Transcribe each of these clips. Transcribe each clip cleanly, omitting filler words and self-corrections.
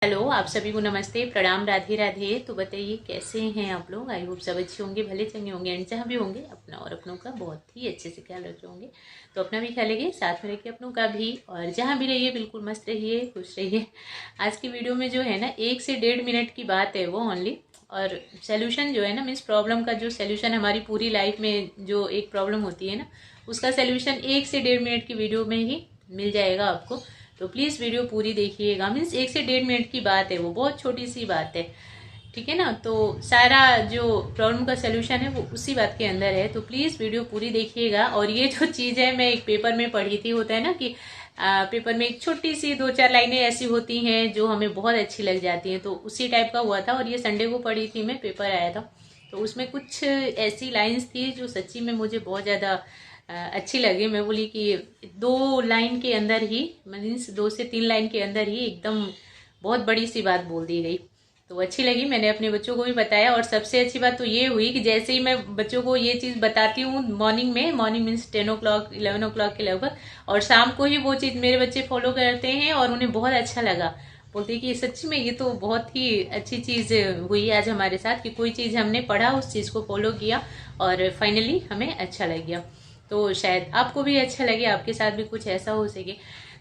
Hello, आप सभी को नमस्ते, प्रणाम, राधे राधे। तो बताइए कैसे हैं आप लोग। आई होप सब अच्छे होंगे, भले चंगे होंगे एंड जहाँ भी होंगे अपना और अपनों का बहुत ही अच्छे से ख्याल रखे होंगे। तो अपना भी ख्याल रखिए, साथ में रखिए अपनों का भी, और जहाँ भी रहिए बिल्कुल मस्त रहिए, खुश रहिए। आज की वीडियो में जो है ना 1 से 1.5 मिनट की बात है वो ओनली। और सोल्यूशन जो है ना, मीन्स प्रॉब्लम का जो सोल्यूशन हमारी पूरी लाइफ में जो एक प्रॉब्लम होती है ना, उसका सोल्यूशन 1 से 1.5 मिनट की वीडियो में ही मिल जाएगा आपको। तो प्लीज़ वीडियो पूरी देखिएगा। मीन्स 1 से 1.5 मिनट की बात है, वो बहुत छोटी सी बात है, ठीक है ना। तो सारा जो प्रॉब्लम का सलूशन है वो उसी बात के अंदर है। तो प्लीज़ वीडियो पूरी देखिएगा। और ये जो चीज़ है मैं एक पेपर में पढ़ी थी, होता है ना कि पेपर में एक छोटी सी 2-4 लाइनें ऐसी होती हैं जो हमें बहुत अच्छी लग जाती हैं, तो उसी टाइप का हुआ था। और ये संडे को पढ़ी थी मैं, पेपर आया था, तो उसमें कुछ ऐसी लाइन्स थी जो सच्ची में मुझे बहुत ज़्यादा अच्छी लगी। मैं बोली कि 2 लाइन के अंदर ही, मीन्स 2 से 3 लाइन के अंदर ही एकदम बहुत बड़ी सी बात बोल दी गई। तो अच्छी लगी, मैंने अपने बच्चों को भी बताया। और सबसे अच्छी बात तो ये हुई कि जैसे ही मैं बच्चों को ये चीज़ बताती हूँ मॉर्निंग में, मॉर्निंग मीन्स 10 o'clock 11 o'clock के लगभग, और शाम को ही वो चीज़ मेरे बच्चे फॉलो करते हैं और उन्हें बहुत अच्छा लगा। बोलते हैं कि सच्ची में ये तो बहुत ही अच्छी चीज़ हुई आज हमारे साथ, कि कोई चीज़ हमने पढ़ा, उस चीज़ को फॉलो किया और फाइनली हमें अच्छा लग गया। तो शायद आपको भी अच्छा लगे, आपके साथ भी कुछ ऐसा हो सके।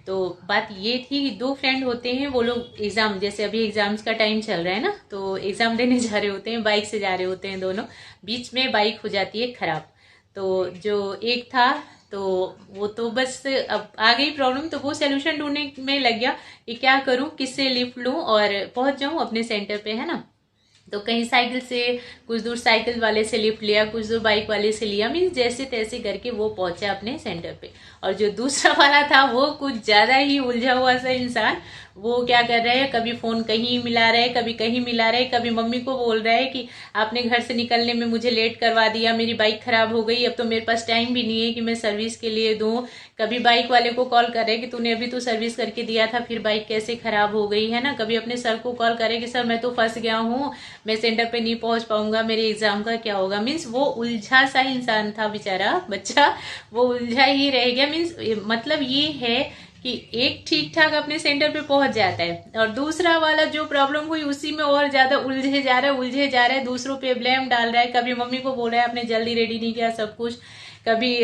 तो बात ये थी कि 2 फ्रेंड होते हैं, वो लोग एग्जाम, जैसे अभी एग्जाम्स का टाइम चल रहा है ना, तो एग्जाम देने जा रहे होते हैं, बाइक से जा रहे होते हैं दोनों। बीच में बाइक हो जाती है खराब। तो जो एक था, तो वो तो बस अब आ गई प्रॉब्लम, तो वो सोल्यूशन ढूंढने में लग गया कि क्या करूं, किससे लिफ्ट लूं और पहुंच जाऊं अपने सेंटर पे, है ना। तो कहीं साइकिल से, कुछ दूर साइकिल वाले से लिफ्ट लिया, कुछ दूर बाइक वाले से लिया, मीन्स जैसे तैसे करके वो पहुंचा अपने सेंटर पे। और जो दूसरा वाला था वो कुछ ज्यादा ही उलझा हुआ सा इंसान। वो क्या कर रहा है, कभी फोन कहीं मिला रहा है, कभी कहीं मिला रहा है, कभी मम्मी को बोल रहा है कि आपने घर से निकलने में मुझे लेट करवा दिया, मेरी बाइक खराब हो गई, अब तो मेरे पास टाइम भी नहीं है कि मैं सर्विस के लिए दूं। कभी बाइक वाले को कॉल करे कि तूने अभी तो सर्विस करके दिया था, फिर बाइक कैसे खराब हो गई, है ना। कभी अपने सर को कॉल करे कि सर मैं तो फंस गया हूँ, मैं सेंटर पे नहीं पहुंच पाऊंगा, मेरे एग्जाम का क्या होगा। मीन्स वो उलझा सा इंसान था बेचारा बच्चा, वो उलझा ही रह गया। मीन्स मतलब ये है कि एक ठीक ठाक अपने सेंटर पे पहुंच जाता है, और दूसरा वाला जो प्रॉब्लम हुई उसी में और ज्यादा उलझे जा रहा है, उलझे जा रहा है, दूसरों पे ब्लेम डाल रहा है। कभी मम्मी को बोल रहा है आपने जल्दी रेडी नहीं किया सब कुछ, कभी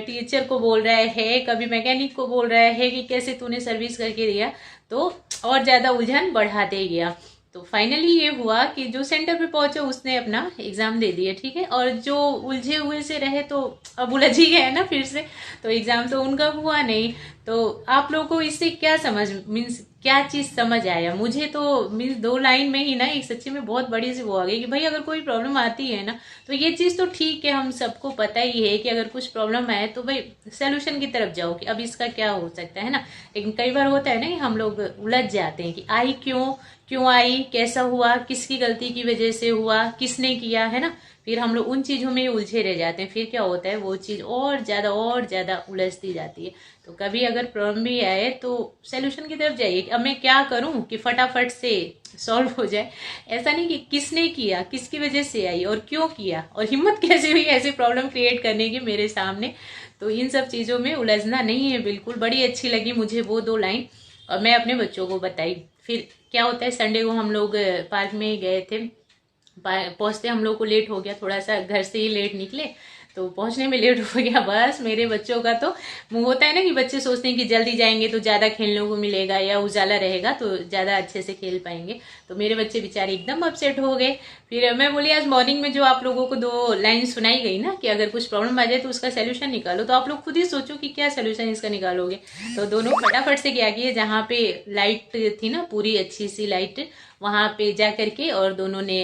टीचर को बोल रहा है, कभी मैकेनिक को बोल रहा है कि कैसे तूने सर्विस करके दिया। तो और ज्यादा उलझन बढ़ाते गया। तो फाइनली ये हुआ कि जो सेंटर पे पहुंचे उसने अपना एग्जाम दे दिया, ठीक है। और जो उलझे हुए से रहे तो अब उलझ ही गए ना फिर से, तो एग्जाम तो उनका हुआ नहीं। तो आप लोगों को इससे क्या समझ, मीन्स क्या चीज समझ आया। मुझे तो मीन्स 2 लाइन में ही ना एक सच्ची में बहुत बड़ी सी वो आ गई कि भाई अगर कोई प्रॉब्लम आती है ना, तो ये चीज तो ठीक है, हम सबको पता ही है कि अगर कुछ प्रॉब्लम आए तो भाई सोल्यूशन की तरफ जाओ कि अब इसका क्या हो सकता है ना। लेकिन कई बार होता है ना कि हम लोग उलझ जाते हैं कि आई क्यों, क्यों आई, कैसा हुआ, किसकी गलती की वजह से हुआ, किसने किया, है ना। फिर हम लोग उन चीजों में उलझे रह जाते हैं, फिर क्या होता है वो चीज और ज्यादा उलझती जाती है। तो कभी अगर प्रॉब्लम भी आए तो सोल्यूशन की तरफ जाइए कि अब मैं क्या करूं कि फटाफट से सॉल्व हो जाए। ऐसा नहीं कि किसने किया, किसकी वजह से आई और क्यों किया, और हिम्मत कैसे हुई ऐसी प्रॉब्लम क्रिएट करने की मेरे सामने। तो इन सब चीजों में उलझना नहीं है बिल्कुल। बड़ी अच्छी लगी मुझे वो 2 लाइन, और मैं अपने बच्चों को बताई। फिर क्या होता है, संडे को हम लोग पार्क में गए थे। पहुंचते हम लोग को लेट हो गया, थोड़ा सा घर से ही लेट निकले, तो पहुंचने में लेट हो गया। बस मेरे बच्चों का तो मुंह होता है ना कि बच्चे सोचते हैं कि जल्दी जाएंगे तो ज्यादा खेलने को मिलेगा या उजाला रहेगा तो ज्यादा अच्छे से खेल पाएंगे। तो मेरे बच्चे बेचारे एकदम अपसेट हो गए। फिर मैं बोली आज मॉर्निंग में जो आप लोगों को 2 लाइन सुनाई गई ना कि अगर कुछ प्रॉब्लम आ जाए तो उसका सोल्यूशन निकालो, तो आप लोग खुद ही सोचो कि क्या सोल्यूशन इसका निकालोगे। तो दोनों फटाफट से क्या किए, जहाँ पे लाइट थी ना पूरी अच्छी सी लाइट, वहां पे जा करके और दोनों ने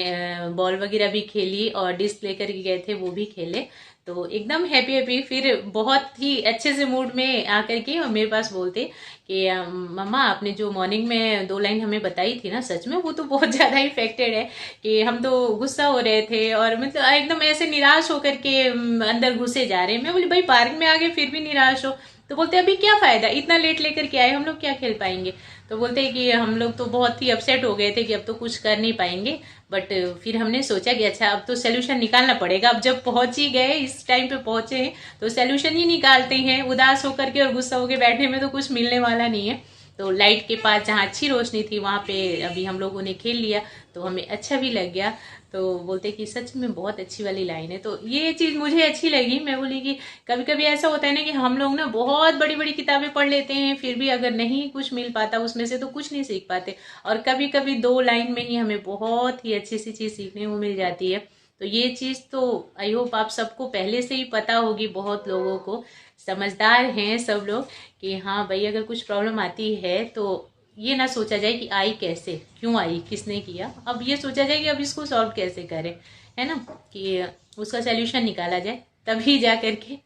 बॉल वगैरह भी खेली और डिस्क लेकर के गए थे वो भी खेले। तो एकदम हैप्पी हैप्पी, फिर बहुत ही अच्छे से मूड में आकर के और मेरे पास बोलते कि मम्मा आपने जो मॉर्निंग में 2 लाइन हमें बताई थी ना, सच में वो तो बहुत ज्यादा इफेक्टेड है, कि हम तो गुस्सा हो रहे थे और मतलब एकदम ऐसे निराश होकर के अंदर घुसे जा रहे हैं। मैं बोली भाई पार्क में आ गए फिर भी निराश हो। तो बोलते अभी क्या फायदा, इतना लेट लेकर के आए, हम लोग क्या खेल पाएंगे। तो बोलते हैं कि हम लोग तो बहुत ही अपसेट हो गए थे कि अब तो कुछ कर नहीं पाएंगे। बट फिर हमने सोचा कि अच्छा अब तो सोल्यूशन निकालना पड़ेगा, अब जब पहुंच ही गए, इस टाइम पे पहुंचे हैं तो सोल्यूशन ही निकालते हैं। उदास होकर के और गुस्सा होकर बैठने में तो कुछ मिलने वाला नहीं है। तो लाइट के पास जहाँ अच्छी रोशनी थी वहाँ पे अभी हम लोगों ने खेल लिया, तो हमें अच्छा भी लग गया। तो बोलते कि सच में बहुत अच्छी वाली लाइन है। तो ये चीज़ मुझे अच्छी लगी। मैं बोली कि कभी कभी ऐसा होता है ना कि हम लोग ना बहुत बड़ी बड़ी किताबें पढ़ लेते हैं, फिर भी अगर नहीं कुछ मिल पाता उसमें से तो कुछ नहीं सीख पाते। और कभी कभी 2 लाइन में ही हमें बहुत ही अच्छी सी चीज़ सीखने को मिल जाती है। तो ये चीज़ तो आई होप आप सबको पहले से ही पता होगी, बहुत लोगों को समझदार हैं सब लोग कि हाँ भाई अगर कुछ प्रॉब्लम आती है तो ये ना सोचा जाए कि आई कैसे, क्यों आई, किसने किया, अब ये सोचा जाए कि अब इसको सॉल्व कैसे करें, है ना, कि उसका सल्यूशन निकाला जाए, तभी जा करके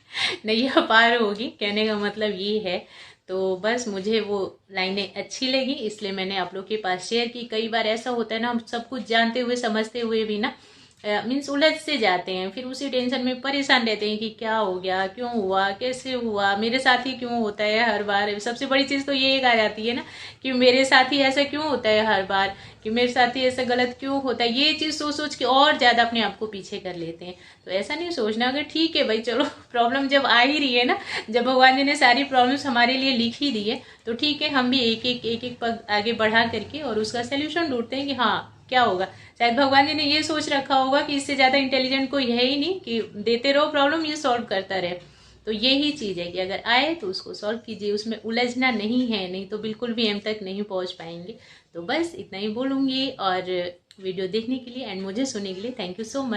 नैया पार होगी। कहने का मतलब ये है। तो बस मुझे वो लाइनें अच्छी लगी, इसलिए मैंने आप लोग के पास शेयर की। कई बार ऐसा होता है ना, हम सब कुछ जानते हुए समझते हुए भी ना मीन्स उलझ से जाते हैं, फिर उसी टेंशन में परेशान रहते हैं कि क्या हो गया, क्यों हुआ, कैसे हुआ, मेरे साथ ही क्यों होता है हर बार। सबसे बड़ी चीज़ तो ये एक आ जाती है ना कि मेरे साथ ही ऐसा क्यों होता है हर बार, कि मेरे साथ ही ऐसा गलत क्यों होता है। ये चीज़ सोच सोच के और ज़्यादा अपने आप को पीछे कर लेते हैं। तो ऐसा नहीं सोचना, अगर ठीक है भाई चलो प्रॉब्लम जब आ ही रही है ना, जब भगवान जी ने सारी प्रॉब्लम्स हमारे लिए लिख ही दी है, तो ठीक है हम भी एक एक पग आगे बढ़ा करके और उसका सोल्यूशन ढूंढते हैं कि हाँ क्या होगा। शायद भगवान जी ने ये सोच रखा होगा कि इससे ज्यादा इंटेलिजेंट कोई है ही नहीं, कि देते रहो प्रॉब्लम ये सॉल्व करता रहे। तो यही चीज है कि अगर आए तो उसको सॉल्व कीजिए, उसमें उलझना नहीं है, नहीं तो बिल्कुल भी एम तक नहीं पहुंच पाएंगे। तो बस इतना ही बोलूंगी, और वीडियो देखने के लिए एंड मुझे सुनने के लिए थैंक यू सो मच।